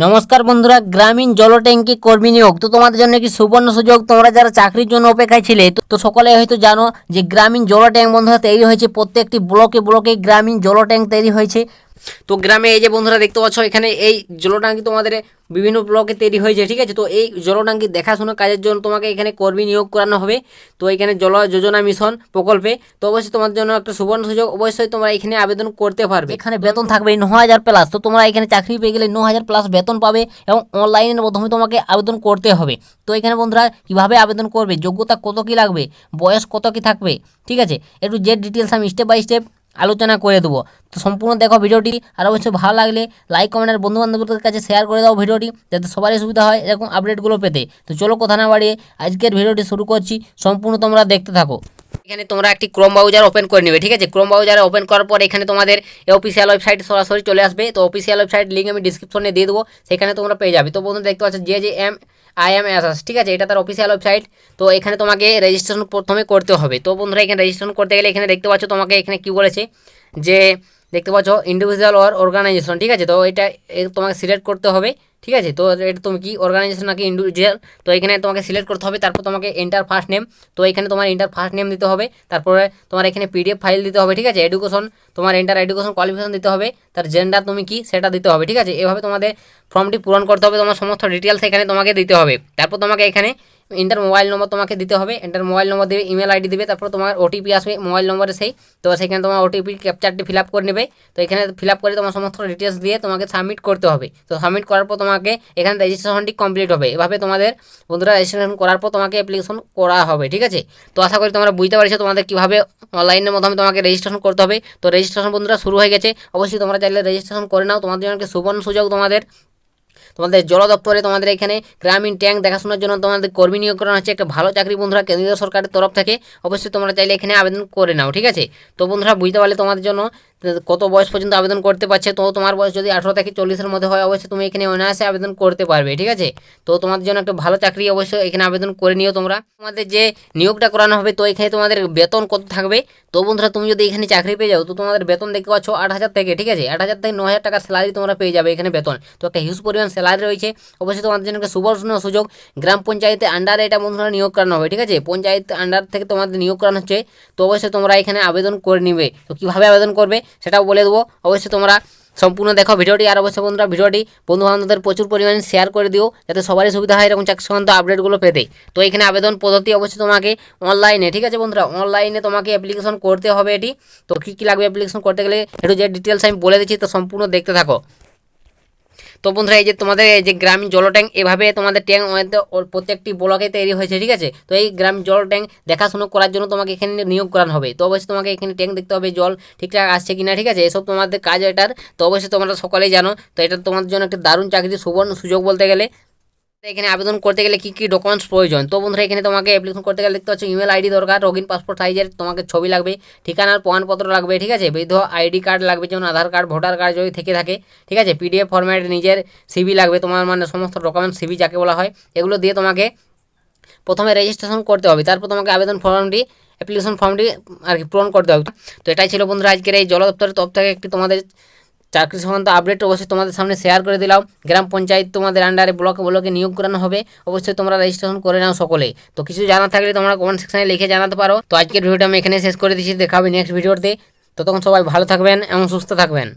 নমস্কার বন্ধুরা, গ্রামীণ জল ট্যাঙ্কি কর্মী নিয়োগ তো তোমাদের জন্য কি সুবর্ণ সুযোগ। তোমরা যারা চাকরির জন্য অপেক্ষায় ছিলে তো সকলে হয়তো জানো যে গ্রামীণ জল ট্যাঙ্ক বন্ধুরা তৈরি হয়েছে। প্রত্যেকটি ব্লকে ব্লকে গ্রামীণ জল ট্যাঙ্ক তৈরি হয়েছে। তো গ্রামে এই যে বন্ধুরা দেখতে পাচ্ছ এখানে এই জলটাঙ্কি তোমাদের বিভিন্ন ব্লকে তৈরি হয়েছে, ঠিক আছে। তো এই জলটাঙ্কি দেখাশোনা কাজের জন্য তোমাকে এখানে কর্মী নিয়োগ করানো হবে। তো এখানে জল যোজনা মিশন প্রকল্পে তো অবশ্যই তোমার জন্য একটা সুবর্ণ সুযোগ, অবশ্যই তোমরা এখানে আবেদন করতে পারবে। এখানে বেতন থাকবে 9,000 প্লাস। তো তোমরা এখানে চাকরি পেয়ে গেলে 9,000 প্লাস বেতন পাবে এবং অনলাইনের মাধ্যমে তোমাকে আবেদন করতে হবে। তো এখানে বন্ধুরা কীভাবে আবেদন করবে, যোগ্যতা কত কী লাগবে, বয়স কত কী থাকবে, ঠিক আছে, একটু যে ডিটেলস আমি স্টেপ বাই স্টেপ আলোচনা করে দেবো। তো সম্পূর্ণ দেখো ভিডিওটি, আর অবশ্যই ভালো লাগলে লাইক কমেন্ট আর বন্ধুবান্ধবদের কাছে শেয়ার করে দাও ভিডিওটি, যাতে সবারই সুবিধা হয় এরকম আপডেটগুলো পেতে। তো চলো কথা না বাড়িয়ে আজকের ভিডিওটি শুরু করছি, সম্পূর্ণ তোমরা দেখতে থাকো। এখানে তোমরা একটি ক্রোম ব্রাউজার ওপেন করে নেবে, ঠিক আছে। ক্রোম ব্রাউজারে ওপেন করার পর এখানে তোমাদের অফিসিয়াল ওয়েবসাইট সরাসরি চলে আসবে। তো অফিসিয়াল ওয়েবসাইট লিঙ্ক আমি ডিসক্রিপশনে দিয়ে দেবো, সেখানে তোমরা পেয়ে যাবে। তো বন্ধু দেখতে পাচ্ছ JJMIMSS, ঠিক আছে, এটা তার অফিসিয়াল ওয়েবসাইট। তো এখানে তোমাকে রেজিস্ট্রেশন প্রথমে করতে হবে। তো বন্ধুরা এখানে রেজিস্ট্রেশন করতে গেলে এখানে দেখতে পাচ্ছ তোমাকে এখানে কী বলেছে যে দেখতে পাচ্ছ ইন্ডিভিজুয়াল অর অর্গানাইজেশন, ঠিক আছে। তো এটা তোমাকে সিলেক্ট করতে হবে, ঠিক আছে। তো এটা তুমি কি অর্গানাইজেশন নাকি ইন্ডিভিজুয়াল, তো এখানে তোমাকে সিলেক্ট করতে হবে। তারপর তোমাকে এন্টার ফার্স্ট নেম, তো এখানে তোমার এন্টার ফার্স্ট নেম দিতে হবে। তারপরে তোমার এখানে PDF ফাইল দিতে হবে, ঠিক আছে। এডুকেশন তোমার এন্টার এডুকেশন কোয়ালিফিকেশন দিতে হবে, তার জেন্ডার তুমি কি সেটা দিতে হবে, ঠিক আছে। এভাবে তোমাদের ফর্মটি পূরণ করতে হবে, তোমার সমস্ত ডিটেলস এখানে তোমাকে দিতে হবে। তারপর তোমাকে এখানে এন্টার মোবাইল নম্বর তোমাকে দিতে হবে, এন্টার মোবাইল নম্বর দেবে, ইমেল আইডি দেবে, তারপর তোমার OTP আসবে মোবাইল নম্বরে সেই। তো সেখানে তোমার OTP ক্যাপচারটি ফিল আপ করে নেবে। তো এখানে ফিল আপ করে তোমার সমস্ত ডিটেলস দিয়ে তোমাকে সাবমিট করতে হবে। তো সাবমিট করার পর তোমাকে এখানে রেজিস্ট্রেশনটি কমপ্লিট হবে। এভাবে তোমাদের বন্ধুরা রেজিস্ট্রেশন করার পর তোমাকে অ্যাপ্লিকেশন করা হবে, ঠিক আছে। তো আশা করি তোমরা বুঝতে পারছো তোমাদের কীভাবে অনলাইনের মাধ্যমে তোমাকে রেজিস্ট্রেশন করতে হবে। তো রেজিস্ট্রেশন বন্ধুরা শুরু হয়ে গেছে, অবশ্যই তোমরা চাইলে রেজিস্ট্রেশন করে নাও। তোমাদের জন্য একটা সুবর্ণ সুযোগ, তোমাদের জল দপ্তরে তোমাদের এখানে গ্রামীণ ট্যাঙ্ক দেখাশোনার জন্য তোমাদের কর্মী নিয়োগ করা হচ্ছে। একটা ভালো চাকরি বন্ধুরা, কেন্দ্রীয় সরকারের তরফ থেকে। অবশ্যই তোমরা চাইলে এখানে আবেদন করে নাও, ঠিক আছে। তো বন্ধুরা বুঝতে পারলে তোমাদের জন্য কত বয়স পর্যন্ত আবেদন করতে পারছে। তো তোমার বয়স যদি 18 থেকে 40-এর মধ্যে হয় অবশ্যই তুমি এখানে অনায়াসে আবেদন করতে পারবে, ঠিক আছে। তো তোমাদের জন্য একটা ভালো চাকরি, অবশ্যই এখানে আবেদন করে নিও তোমরা। তোমাদের যে নিয়োগটা করানো হবে তো এখানে তোমাদের বেতন কত থাকবে। তো বন্ধুরা তুমি যদি এখানে চাকরি পেয়ে যাও তো তোমাদের বেতন দেখতে পাচ্ছ 8,000 থেকে, ঠিক আছে, 8,000 থেকে 9,000 টাকা স্যালারি তোমরা পেয়ে যাবে এখানে বেতন। তো একটা হিউজ পরিমাণ স্যালারি রয়েছে। অবশ্যই তোমাদের জন্য একটা সুবর্ণ সুযোগ, গ্রাম পঞ্চায়েতের আন্ডারে এটা বন্ধুরা নিয়োগ করানো হবে, ঠিক আছে। পঞ্চায়েত আন্ডার থেকে তোমাদের নিয়োগ করানো হচ্ছে। তো অবশ্যই তোমরা এখানে আবেদন করে নিবে। তো কীভাবে আবেদন করবে সেটাও বলে দেবো, অবশ্যই তোমরা সম্পূর্ণ দেখো ভিডিওটি। আর অবশ্যই বন্ধুরা ভিডিওটি বন্ধুবান্ধবদের প্রচুর পরিমাণে শেয়ার করে দিও, যাতে সবারই সুবিধা হয় এরকম চাকরি সংক্রান্ত আপডেটগুলো পেতে। তো এখানে আবেদন পদ্ধতি অবশ্যই তোমাকে অনলাইনে, ঠিক আছে বন্ধুরা, অনলাইনে তোমাকে অ্যাপ্লিকেশন করতে হবে এটি। তো কী কী লাগবে অ্যাপ্লিকেশন করতে গেলে একটু যে ডিটেলস আমি বলে দিচ্ছি, তো সম্পূর্ণ দেখতে থাকো। তো বন্ধুরা এই যে তোমাদের এই যে গ্রামীণ জল ট্যাঙ্ক, এভাবে তোমাদের ট্যাঙ্ক প্রত্যেকটি ব্লকে তৈরি হয়েছে, ঠিক আছে। তো এই গ্রামীণ জল ট্যাঙ্ক দেখাশুনো করার জন্য তোমাকে এখানে নিয়োগ করানো হবে। তো অবশ্যই তোমাকে এখানে ট্যাঙ্ক দেখতে হবে, জল ঠিকঠাক আসছে কিনা, ঠিক আছে, এসব তোমাদের কাজ এটার। তো অবশ্যই তোমরা সকলেই জানো। তো এটা তোমাদের জন্য একটা দারুণ চাকরি, সুবর্ণ সুযোগ বলতে গেলে। এখানে আবেদন করতে গেলে কী কী ডকুমেন্টস প্রয়োজন। তো বন্ধুরা এখানে তোমাকে অ্যাপ্লিকেশন করতে গেলে দেখতে পাচ্ছ ইমেল আইডি দরকার, রঙিন পাসপোর্ট সাইজের তোমাকে ছবি লাগবে, ঠিকানার প্রমাণপত্র লাগবে, ঠিক আছে, বৈধ ID কার্ড লাগবে, যেমন আধার কার্ড, ভোটার কার্ড যদি থেকে থাকে, ঠিক আছে, PDF ফরম্যাট, নিজের CV লাগবে, তোমার মানে সমস্ত ডকুমেন্টস CV যাকে বলা হয়, এগুলো দিয়ে তোমাকে প্রথমে রেজিস্ট্রেশন করতে হবে। তারপর তোমাকে আবেদন ফর্মটি, অ্যাপ্লিকেশন ফর্মটি আর কি পূরণ করতে হবে। তো এটাই ছিল বন্ধুরা আজকের এই জল দপ্তরের তরফ থেকে একটি তোমাদের চাকরি সংক্রান্ত আপডেট অবশ্যই তোমাদের সামনে শেয়ার করে দিলাম। গ্রাম পঞ্চায়েত তোমাদের আন্ডারে ব্লকে ব্লকে নিয়োগ করানো হবে, অবশ্যই তোমরা রেজিস্ট্রেশন করে নাও সকলে। তো কিছু জানার থাকলে তোমরা কমেন্ট সেকশনে লিখে জানাতে পারো। তো আজকের ভিডিওটা আমি এখানে শেষ করে দিচ্ছি, দেখা হবে নেক্সট ভিডিওতে। ততক্ষণ সবাই ভালো থাকবেন এবং সুস্থ থাকবেন।